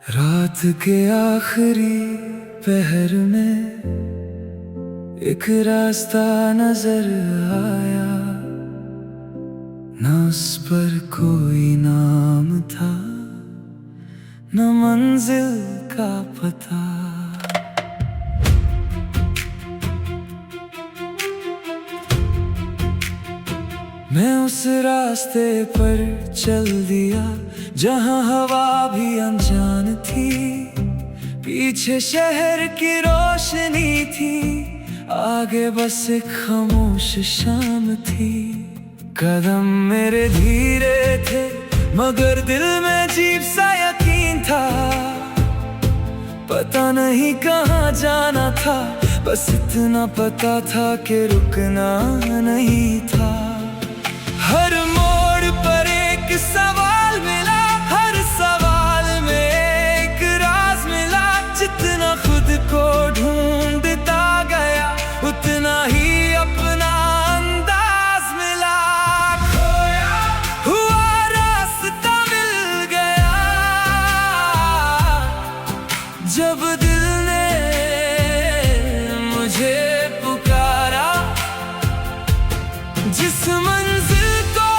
रात के आखिरी पहर में एक रास्ता नजर आया, न उस पर कोई नाम था, न मंजिल का पता। मैं उस रास्ते पर चल दिया जहां हवा भी अनजान थी, पीछे शहर की रोशनी थी, आगे बस एक खामोश शाम थी। कदम मेरे धीरे थे मगर दिल में अजीब सा यकीन था, पता नहीं कहाँ जाना था, बस इतना पता था कि रुकना नहीं था। हर मोड़ पर एक सवाल मिला, हर सवाल में एक राज मिला। जितना खुद को ढूंढता गया उतना ही अपना अंदाज मिला। खोया हुआ रास्ता मिल गया जब दिल ने मुझे पुकारा। जिस मंजिल को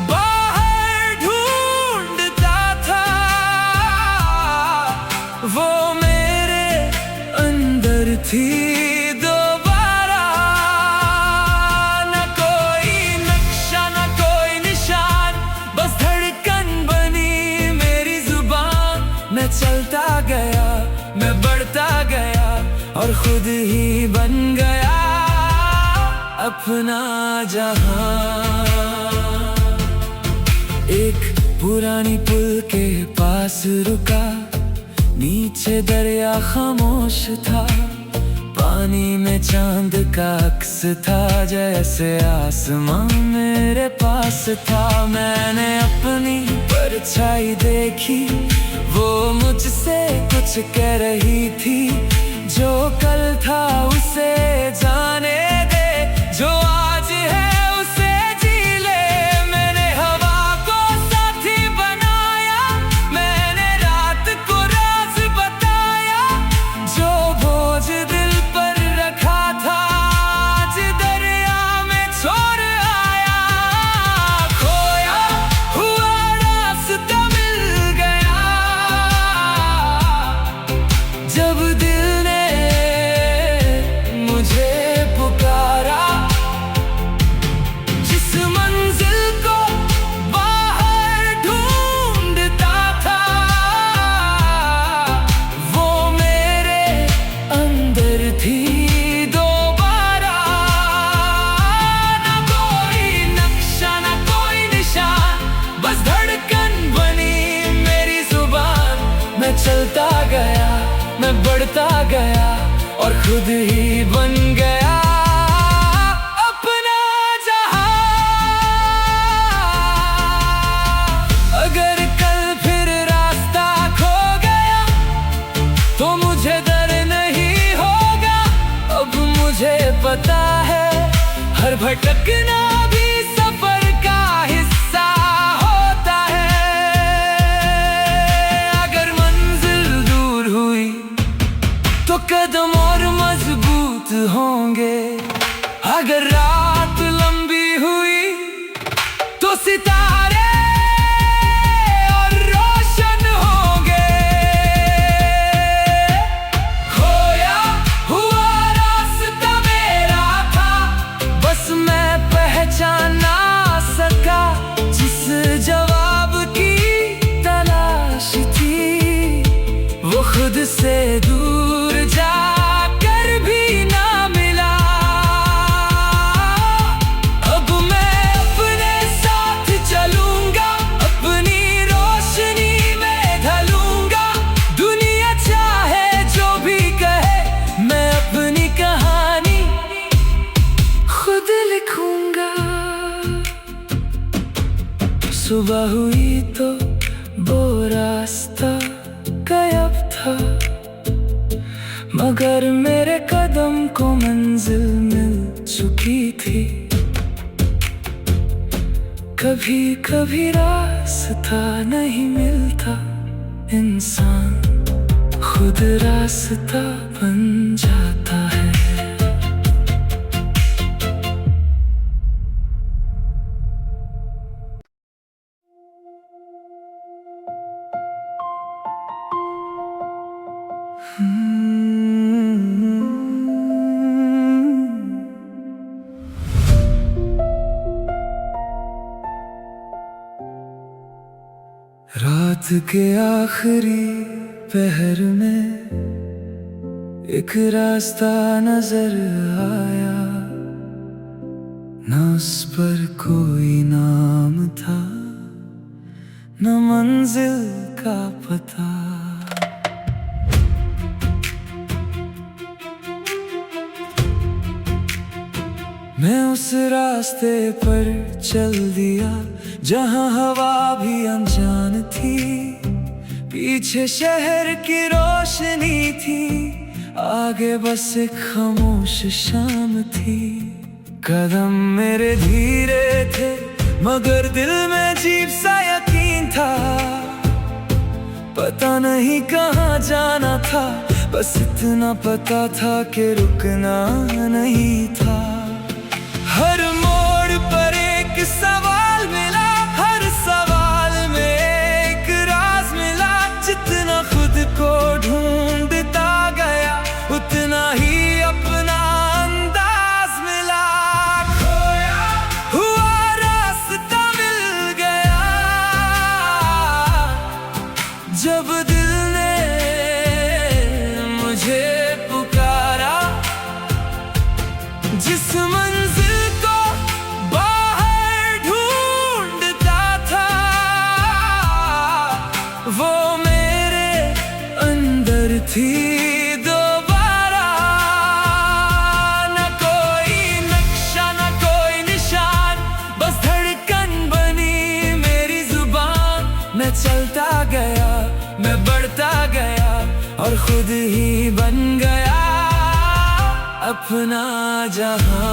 बाहर ढूंढता था वो मेरे अंदर थी दोबारा। न कोई नक्शा न कोई निशान, बस धड़कन बनी मेरी जुबान। मैं चलता गया, मैं बढ़ता गया और खुद ही बन गया अपना जहां। एक पुरानी पुल के पास रुका, नीचे दरिया खामोश था, पानी में चांद का अक्स था, जैसे आसमां मेरे पास था। मैंने अपनी परछाई देखी, वो मुझसे कुछ कह रही थी। जो कल था उसे जाने दे, जो आज है उसे जी ले। मैंने हवा को साथी बनाया, मैंने रात को राज बताया। जो बोझ दिल पर रखा था आज दरिया में छोड़ आया। खोया हुआ रास्ता मिल गया जब दिल ने मुझे पुकारा। जिस मंजिल को बाहर ढूंढता था वो मेरे अंदर थी दोबारा। न कोई नक्शा न कोई निशान, बस धड़कन बनी मेरी जुबान। मैं चलता गया, मैं बढ़ता गया और खुद ही बन गया अपना जहां। अगर कल फिर रास्ता खो गया तो मुझे डर नहीं होगा। अब मुझे पता है हर भटकना भी सफर का हिस्सा होता है। अगर मंजिल दूर हुई तो कदम और मजबूत होंगे। अगर रात लंबी हुई तो सितारे और रोशन होंगे। खोया हुआ रास्ता मेरा था, बस मैं पहचान ना सका। जिस जवाब की तलाश थी वो खुद से दूर जाकर भी ना मिला। अब मैं अपने साथ चलूंगा, अपनी रोशनी में ढलूंगा। दुनिया चाहे जो भी कहे, मैं अपनी कहानी खुद लिखूंगा। सुबह हुई तो वो रास्ता गायब था, मगर मेरे कदम कभी कभी रास्ता नहीं मिलता, इंसान खुद रास्ता बन जाता है। रात के आखिरी पहर में एक रास्ता नजर आया, न उस पर कोई नाम था, न मंजिल का पता। मैं उस रास्ते पर चल दिया जहां हवा भी अनजान थी, पीछे शहर की रोशनी थी, आगे बस एक खामोश शाम थी। कदम मेरे धीरे थे मगर दिल में अजीब सा यकीन था, पता नहीं कहाँ जाना था, बस इतना पता था कि रुकना नहीं था। हर मोड़ पर एक सवाल मिला, हर सवाल में एक राज मिला। जितना खुद को ढूंढता गया उतना ही अपना अंदाज मिला। खोया हुआ रास्ता मिल गया जब दिल ने मुझे पुकारा। जिस मंजिल को बाहर ढूंढता था वो मेरे अंदर थी दोबारा। न कोई नक्शा न कोई निशान, बस धड़कन बनी मेरी जुबान। मैं चलता गया, मैं बढ़ता गया और खुद ही बन गया अपना जहां।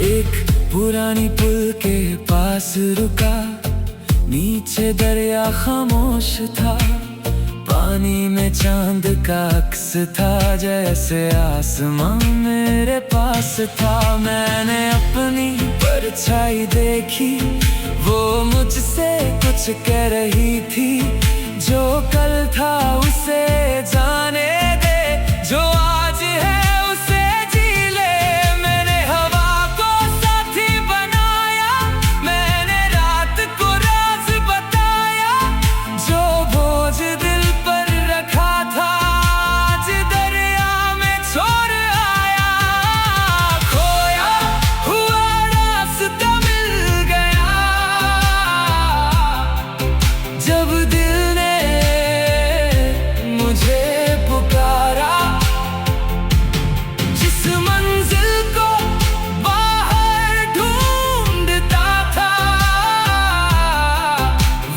एक पुरानी पुल के पास रुका, नीचे दरिया खामोश था, पानी में चांद का अक्स था, जैसे आसमां मेरे पास था। मैंने अपनी परछाई देखी, वो मुझसे कुछ कह रही थी। जो कल था उसे जाने दे, जो आज है उसे जी ले। मैंने हवा को साथी बनाया, मैंने रात को राज बताया। जो बोझ दिल पर रखा था आज दरिया में छोड़ आया। खोया हुआ रास्ता मिल गया जब दिल ने मुझे पुकारा। जिस मंजिल को बाहर ढूंढता था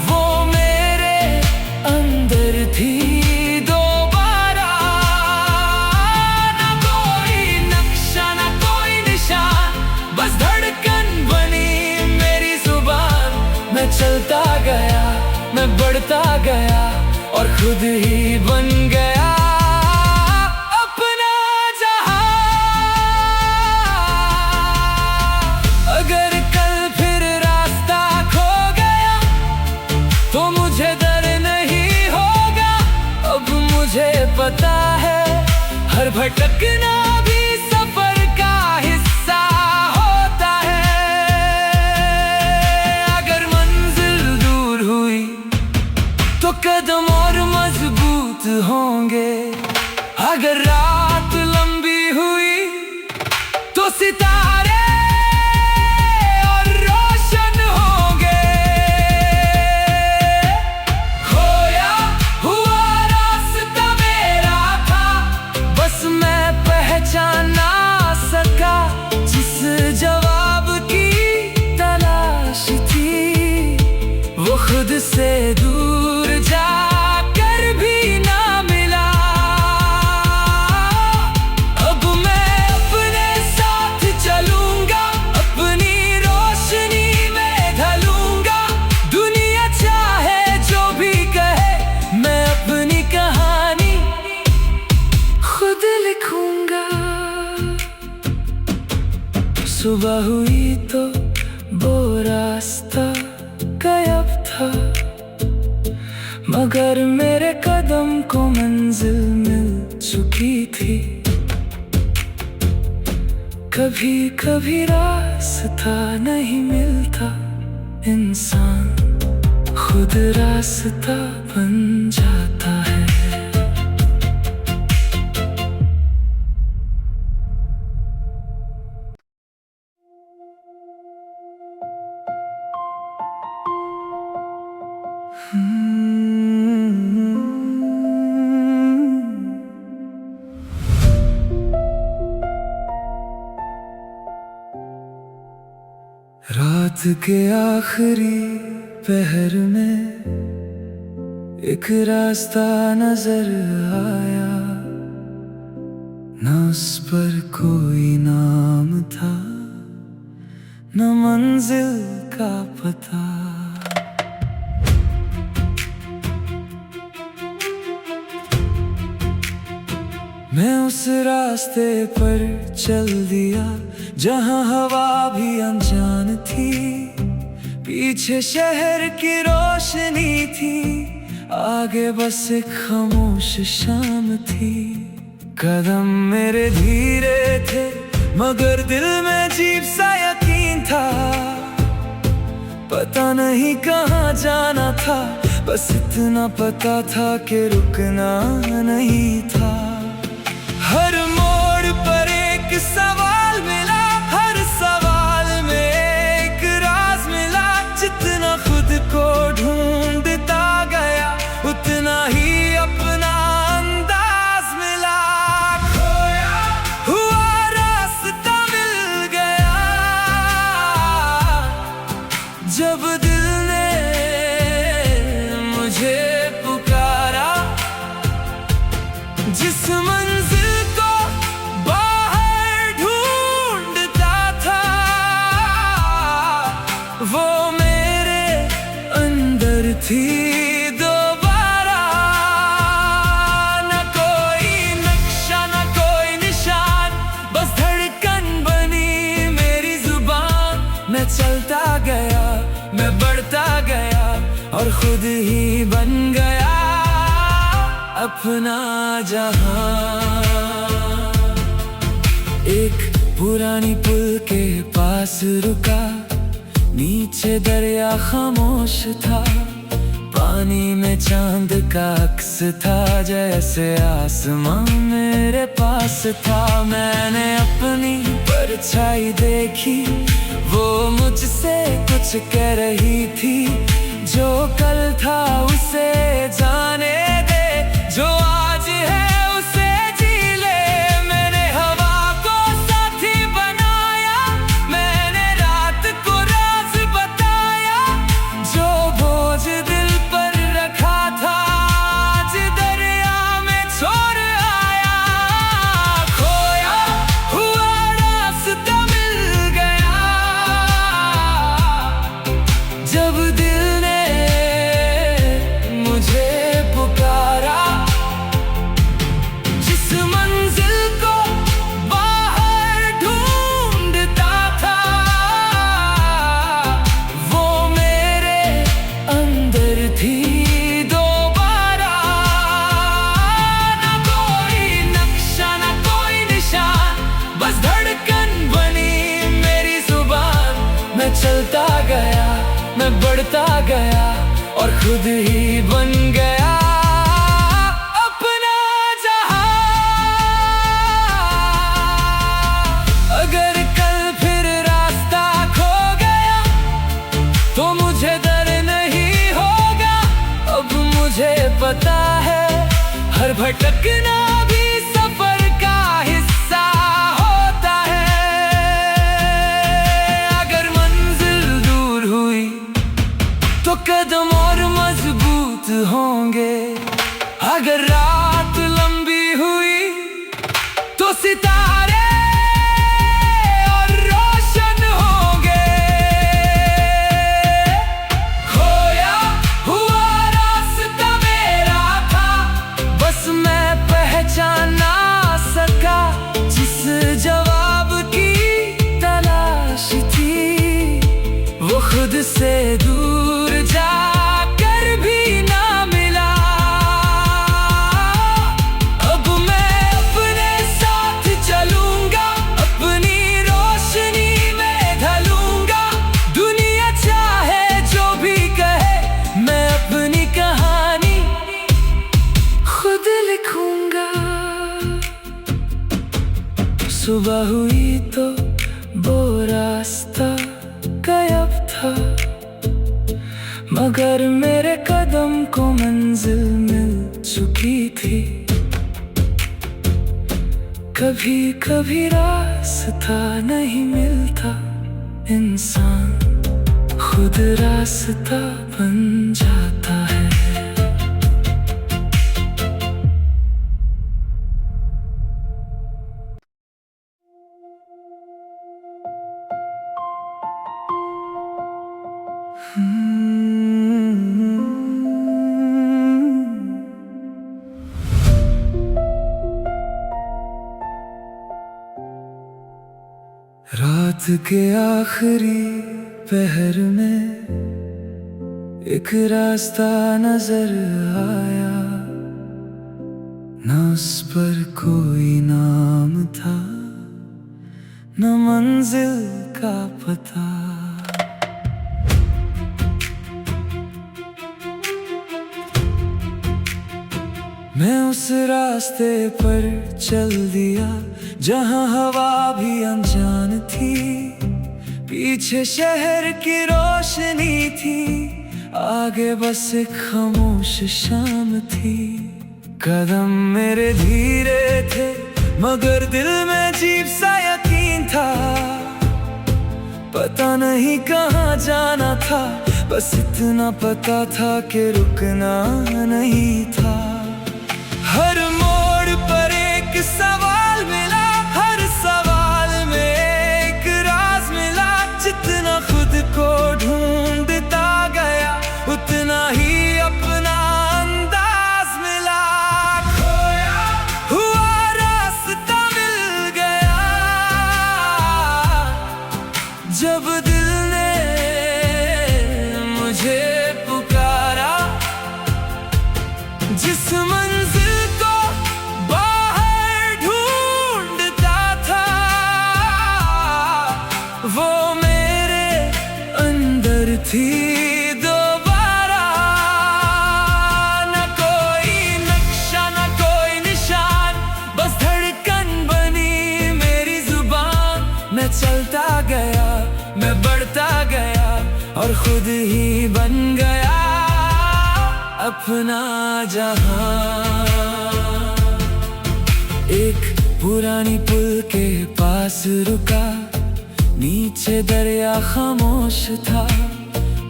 वो मेरे अंदर थी दोबारा। न कोई नक्शा न कोई निशान, बस धड़कन बनी मेरी जुबान। मैं चलता गया, मैं बढ़ता गया और खुद ही बन गया अपना जहां। अगर कल फिर रास्ता खो गया तो मुझे डर नहीं होगा। अब मुझे पता है हर भटकना भी सफर का हिस्सा होता है। अगर मंजिल दूर हुई तो कदम और मजबूत होंगे। अगर रात लंबी हुई तो सितारे और रोशन होंगे। खोया हुआ रास्ता मेरा था, बस मैं पहचान ना सका। जिस जवाब की तलाश थी वो खुद से दूर जाकर भी ना मिला। अब मैं अपने साथ चलूंगा, अपनी रोशनी सुबह हुई तो वो रास्ता गायब था, मगर मेरे कदम को मंजिल मिल चुकी थी। कभी कभी रास्ता नहीं मिलता, इंसान खुद रास्ता बन जाता है। रात के आखिरी पहर में एक रास्ता नजर आया, न उस पर कोई नाम था, न मंजिल का पता। मैं उस रास्ते पर चल दिया जहां हवा भी अनजान थी, पीछे शहर की रोशनी थी, आगे बस एक खामोश शाम थी। कदम मेरे धीरे थे मगर दिल में अजीब सा यकीन था, पता नहीं कहाँ जाना था, बस इतना पता था कि रुकना नहीं था। हर मोड़ पर एक सवाल मिला, हर सवाल में एक राज मिला। जितना खुद को ढूंढता गया उतना ही अपना अंदाज मिला। खोया हुआ रास्ता मिल गया जब दिल ने मुझे पुकारा। जिस मंजिल वो मेरे अंदर थी दोबारा। न कोई नक्शा न कोई निशान, बस धड़कन बनी मेरी जुबान। मैं चलता गया, मैं बढ़ता गया और खुद ही बन गया अपना जहां। एक पुरानी पुल के पास रुका, नीचे दरिया खामोश था, पानी में चांद का अक्स था, जैसे आसमां मेरे पास था। मैंने अपनी परछाई देखी, वो मुझसे कुछ कह रही थी। जो कल था उसे जाने दे, जो आज है उसे जी ले। मैंने हवा को साथी बनाया, मैंने रात को राज बताया। जो बोझ दिल पर रखा था आज दरिया में छोड़ आया। खोया हुआ रास्ता मिल गया जब दिल ने मुझे पुकारा। जिस मंजिल को बाहर ढूंढता था वो मेरे अंदर थी दोबारा। न कोई नक्शा न कोई निशान, बस धड़कन बनी मेरी जुबान। मैं चलता गया, मैं बढ़ता गया और खुद ही बन गया अपना जहां। अगर कल फिर रास्ता खो गया तो मुझे डर नहीं होगा। अब मुझे पता है हर भटकना भी सफर का हिस्सा होता है। अगर मंजिल दूर हुई तो कदम और मजबूत होंगे। अगर रात लंबी हुई तो सितारे और रोशन होंगे। खोया हुआ रास्ता मेरा था, बस मैं पहचान ना सका। जिस जवाब की तलाश सुबह हुई तो वो रास्ता गायब था, मगर मेरे कदम को मंजिल मिल चुकी थी। कभी कभी रास्ता नहीं मिलता, इंसान खुद रास्ता बन जाता है। रात के आखिरी पहर में एक रास्ता नजर आया, न उस पर कोई नाम था, न मंजिल का पता। मैं उस रास्ते पर चल दिया जहां हवा भी अनजान थी, पीछे शहर की रोशनी थी, आगे बस एक खामोश शाम थी। कदम मेरे धीरे थे मगर दिल में अजीब सा यकीन था, पता नहीं कहाँ जाना था, बस इतना पता था कि रुकना नहीं था। हर मोड़ पर एक सवाल मिला, हर सवाल में एक राज मिला। जितना खुद को ढूंढता गया उतना ही अपना अंदाज मिला। खोया हुआ रास्ता मिल गया जब दिल ने मुझे पुकारा। जिस मंजिल को बाहर ढूंढता था वो मेरे अंदर थी दोबारा। न कोई नक्शा न कोई निशान, बस धड़कन बनी मेरी जुबान। मैं चलता गया, मैं बढ़ता गया और खुद ही बन गया अपना जहां। एक पुरानी पुल के पास रुका, नीचे दरिया खामोश था,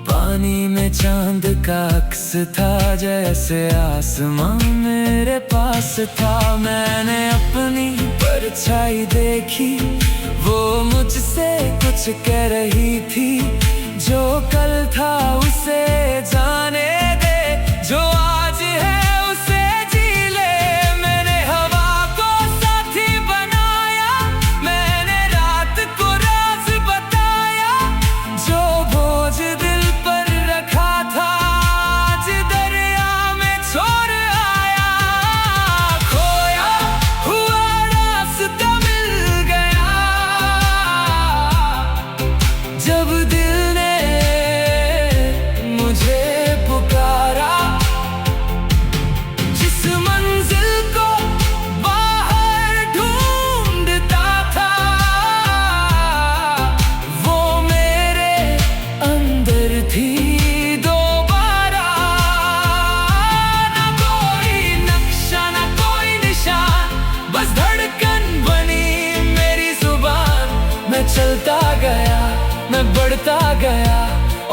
पानी में चांद का अक्स था, जैसे आसमां मेरे पास था। मैंने अपनी परछाई देखी, वो मुझसे कुछ कह रही थी। जो कल था उसे जाने दे, जो आज है उसे जी ले। मैंने हवा को साथी बनाया, मैंने रात को राज बताया। जो बोझ दिल पर रखा था आज दरिया में छोड़ आया। खोया हुआ रास्ता मिल गया जब दिल ने मुझे पुकारा। जिस मंजिल को बाहर ढूंढता था वो मेरे अंदर थी दोबारा। न कोई नक्शा न कोई निशान, बस धड़कन बनी मेरी जुबान। मैं चलता गया, मैं बढ़ता गया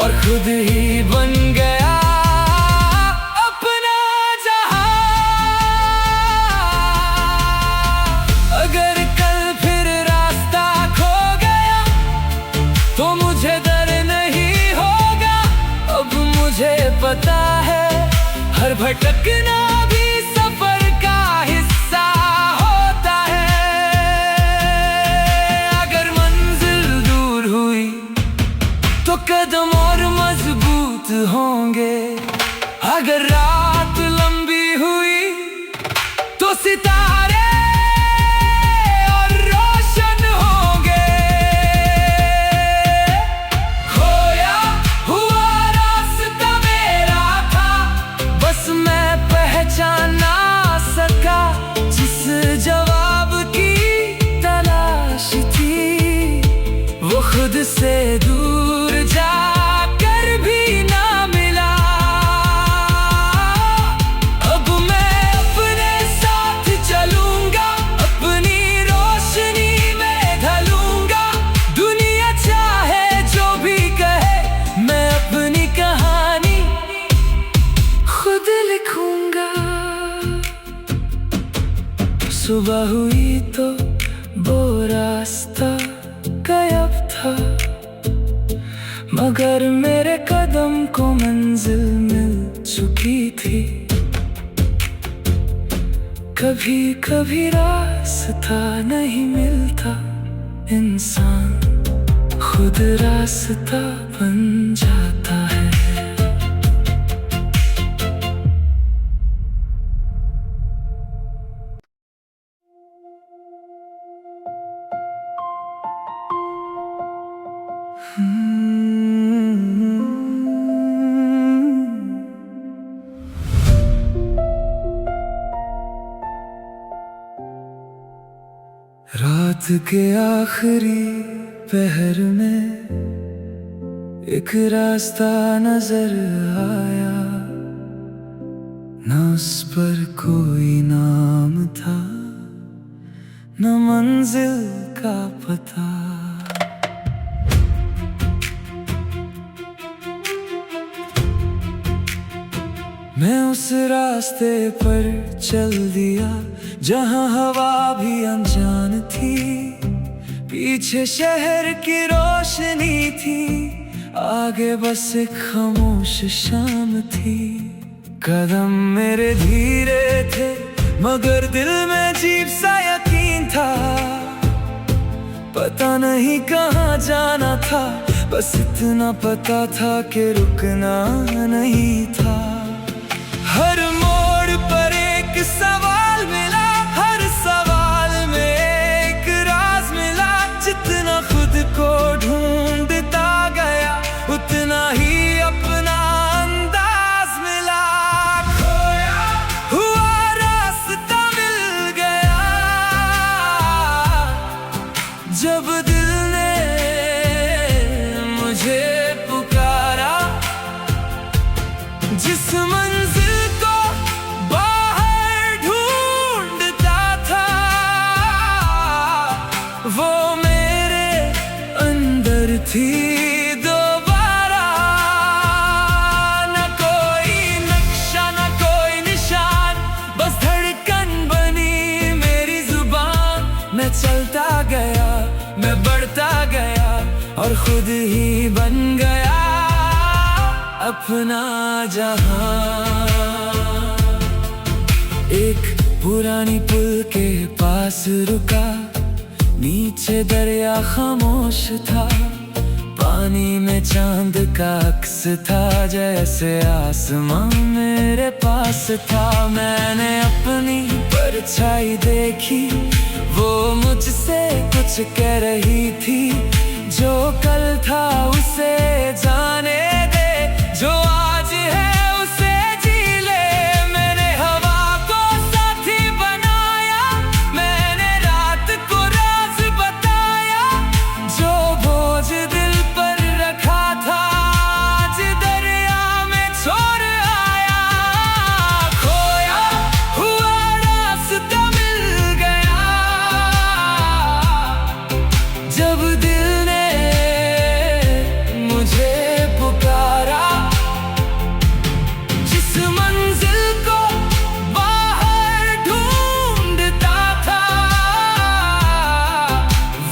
और खुद ही बन गया अपना जहां। अगर कल फिर रास्ता खो गया तो मुझे डर नहीं होगा। अब मुझे पता है हर भटकना भी सफर का हिस्सा होता है। अगर मंजिल दूर हुई तो कदम और मजबूत होंगे। अगर रात लंबी हुई तो सितारे और रोशन होंगे। खोया हुआ रास्ता मेरा था, बस मैं पहचान ना सका। जिस जवाब की तलाश सुबह हुई तो वो रास्ता गायब था, मगर मेरे कदम को मंजिल मिल चुकी थी। कभी कभी रास्ता नहीं मिलता, इंसान खुद रास्ता बन जाता है। रात के आखिरी पहर में एक रास्ता नजर आया, न उस पर कोई नाम था, न मंजिल का पता। मैं उस रास्ते पर चल दिया जहां हवा भी अनजान थी, पीछे शहर की रोशनी थी, आगे बस एक खामोश शाम थी। कदम मेरे धीरे थे मगर दिल में अजीब सा यकीन था, पता नहीं कहाँ जाना था, बस इतना पता था कि रुकना नहीं था। हर मोड़ पर एक सवाल मिला, हर सवाल में एक राज मिला। जितना खुद को ढूंढता गया उतना ही अपना अंदाज मिला। खोया हुआ रास्ता मिल गया जब दिल ने मुझे पुकारा। जिस मंजिल को बाहर ढूंढता था वो मेरे अंदर थी दोबारा। न कोई नक्शा न कोई निशान, बस धड़कन बनी मेरी जुबान। मैं चलता गया, मैं बढ़ता गया और खुद ही बन गया अपना जहां। एक पुरानी पुल के पास रुका, नीचे दरिया खामोश था, पानी में चांद का अक्स था, जैसे आसमां मेरे पास था। मैंने अपनी परछाई देखी, वो मुझसे कुछ कह रही थी। जो कल था उसे जाने दे, जो आज है उसे जी ले। मैंने हवा को साथी बनाया, मैंने रात को राज बताया। जो बोझ दिल पर रखा था आज दरिया में छोड़ आया। खोया हुआ रास्ता मिल गया जब दिल ने मुझे पुकारा। जिस मंजिल को बाहर ढूंढता था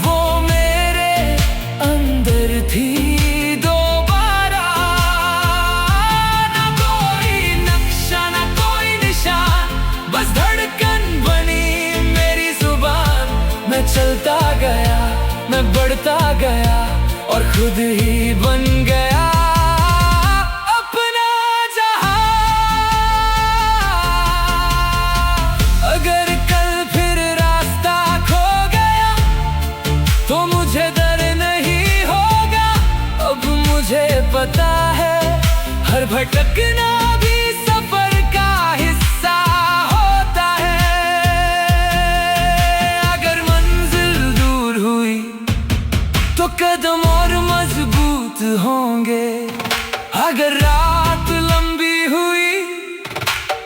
वो मेरे अंदर थी दोबारा। न कोई नक्शा न कोई निशान, बस धड़कन बनी मेरी जुबान। मैं चलता गया, मैं बढ़ता गया और खुद ही बन गया अपना जहां। अगर कल फिर रास्ता खो गया तो मुझे डर नहीं होगा। अब मुझे पता है हर भटकना भी सफर का हिस्सा होता है। अगर मंजिल दूर हुई तो कदम और मजबूत होंगे। अगर रात लंबी हुई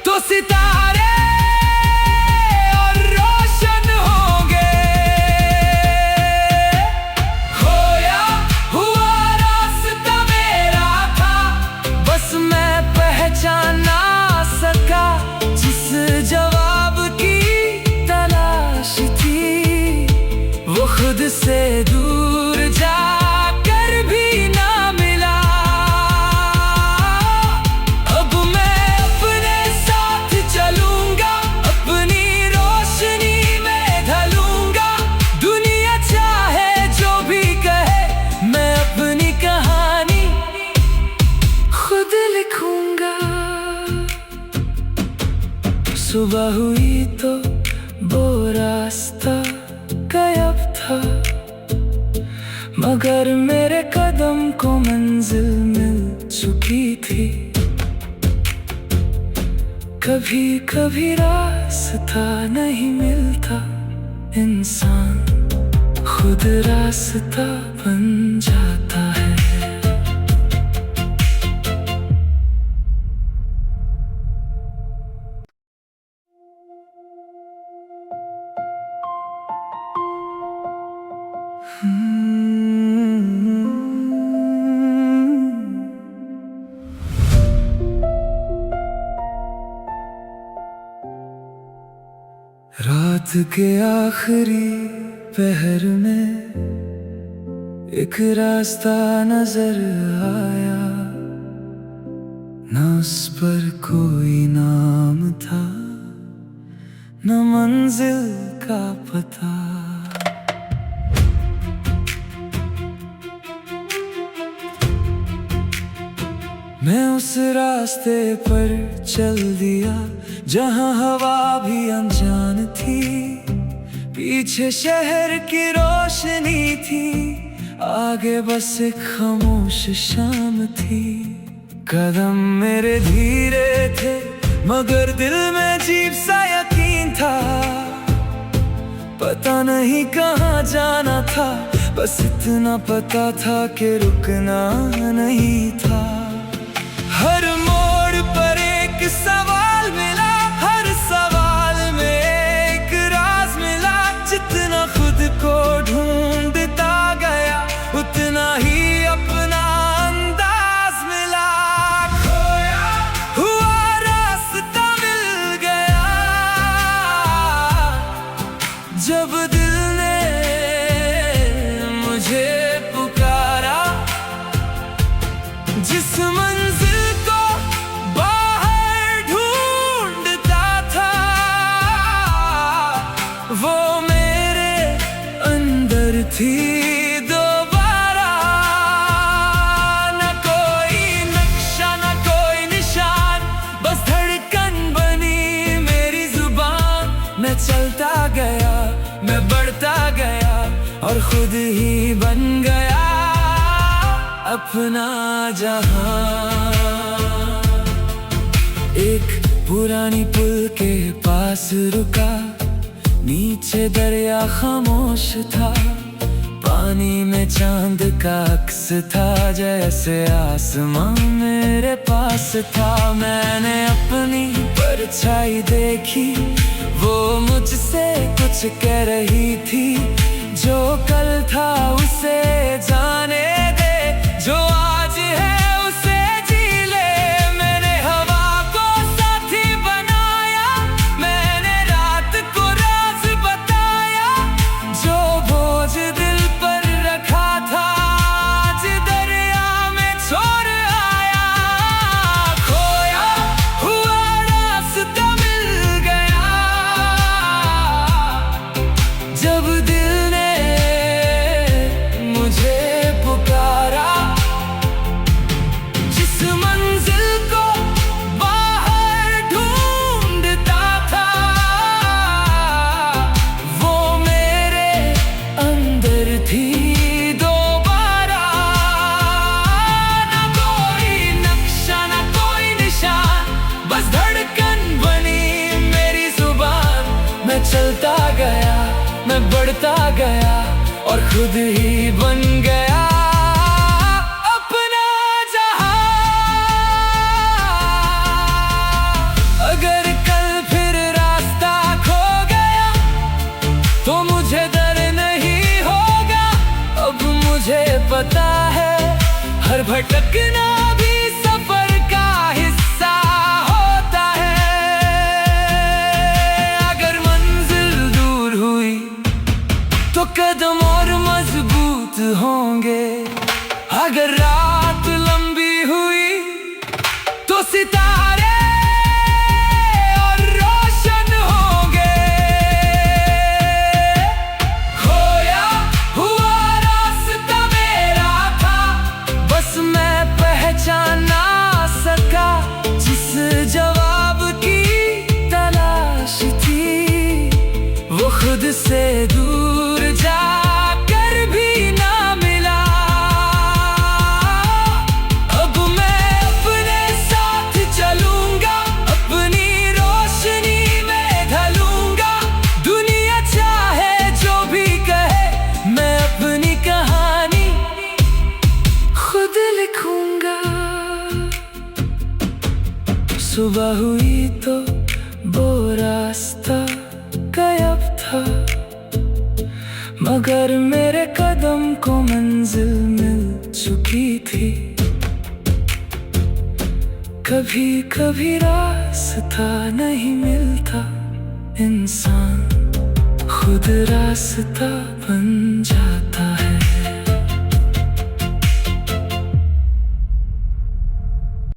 तो सितारे और रोशन होंगे। खोया हुआ रास्ता मेरा था, बस मैं पहचान ना सका। जिस जवाब की तलाश सुबह हुई तो वो रास्ता गायब था, मगर मेरे कदम को मंजिल मिल चुकी थी। कभी कभी रास्ता नहीं मिलता, इंसान खुद रास्ता बन जाता है। रात के आखिरी पहर में एक रास्ता नजर आया, न उस पर कोई नाम था, न मंजिल का पता। मैं उस रास्ते पर चल दिया जहां हवा भी अनजान थी, पीछे शहर की रोशनी थी, आगे बस एक खामोश शाम थी। कदम मेरे धीरे थे मगर दिल में अजीब सा यकीन था, पता नहीं कहाँ जाना था, बस इतना पता था कि रुकना नहीं था। हर मोड़ पर एक सवाल मिला, हर सवाल में एक राज मिला। जितना खुद को ढूंढता गया उतना ही अपना अंदाज मिला। खोया हुआ रास्ता मिल गया जब दिल ने मुझे पुकारा। जिस मंजिल वो मेरे अंदर थी दोबारा। न कोई नक्शा न कोई निशान, बस धड़कन बनी मेरी जुबान। मैं चलता गया, मैं बढ़ता गया और खुद ही बन गया अपना जहां। एक पुरानी पुल के पास रुका, नीचे दरिया खामोश था, पानी में चांद का अक्स था, जैसे आसमां मेरे पास था। मैंने अपनी परछाई देखी, वो मुझसे कुछ कह रही थी। जो कल था उसे जाने दे, जो आज है उसे जी ले। मैंने हवा को साथी बनाया, मैंने रात को राज बताया। जो बोझ दिल पर रखा था आज दरिया में छोड़ आया। खोया हुआ रास्ता मिल गया जब दिल ने मुझे पुकारा। जिस मंजिल को बाहर ढूंढता था वो मेरे अंदर थी दोबारा। न कोई नक्शा न कोई निशान, बस धड़कन बनी मेरी जुबान। मैं चलता गया, मैं बढ़ता गया और खुद ही बन गया अपना जहां। अगर कल फिर रास्ता खो गया तो मुझे डर नहीं होगा। अब मुझे पता है हर भटकना भी सफर का हिस्सा होता है। अगर मंजिल दूर हुई तो कदम और मजबूत होंगे। अगर रात लंबी हुई तो सितारे और रोशन होंगे। खोया हुआ रास्ता मेरा था, बस मैं पहचान ना सका। जिस जवाब की तलाश से दूर जाकर भी ना मिला। अब मैं अपने साथ चलूंगा, अपनी रोशनी में ढलूंगा। दुनिया चाहे जो भी कहे, मैं अपनी कहानी खुद लिखूंगा। सुबह हुई तो वो रास्ता गायब था, मगर मेरे कदम को मंजिल मिल चुकी थी। कभी कभी रास्ता नहीं मिलता, इंसान खुद रास्ता बन जाता।